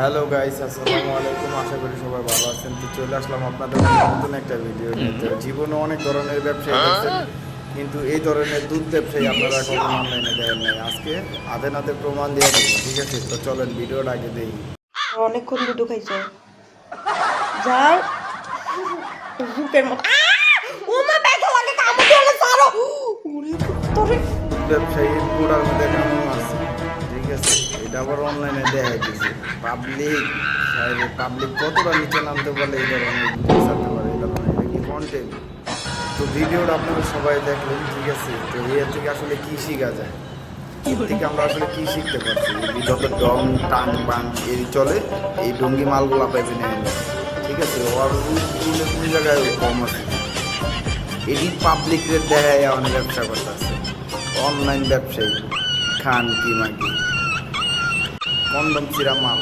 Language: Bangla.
হ্যালো গাইস, আসসালামু আলাইকুম। আশা করি সবাই ভালো আছেন। তো চলে আসলাম আপনাদের নতুন একটা ভিডিও নিয়ে। তো জীবনে অনেক ধরনের ব্যবসায়ী দেখছেন, কিন্তু এই ধরনের দুধ ব্যবসায়ী আপনারা কখনো অনলাইনে দেখেন নাই। আজকে হাতে নাতে প্রমাণ দিয়ে দেবো, ঠিক আছে? তো চলেন ভিডিওটা আগে দেই। অনেকক্ষণ দুধ খাইছ যার জুকের মতো ওমা ব্যথা লাগে কামড় দিলে সারো ওরে তোরে দুধ ব্যবসায়ীর পুরার মধ্যে কেমন আছে, ঠিক আছে? এটা আবার অনলাইনে দেখাই দিচ্ছে। পাবলিক কতটা নিচে নামতে পারলে এই ধরনের ভিডিও ছাড়তে পারে, এই ধরনের এটা কি কন্টেন্ট? তো ভিডিওটা আপনারা সবাই দেখলেন, ঠিক আছে? তো এর থেকে আসলে কি শেখা যায়, এর থেকে আমরা আসলে কি শিখতে পারছি? এই যত ডং টাং বাং এই চলে, এই ডঙ্গি মালগুলা পাইবে নেন, ঠিক আছে? ওর রুলে কোন জায়গায় কম আছে, এটি পাবলিক রেট দেখায় অনেক ব্যবসা করতে আছে। অনলাইন ব্যবসায়ী খান কি মাগি কন্ডম চিরা মাল।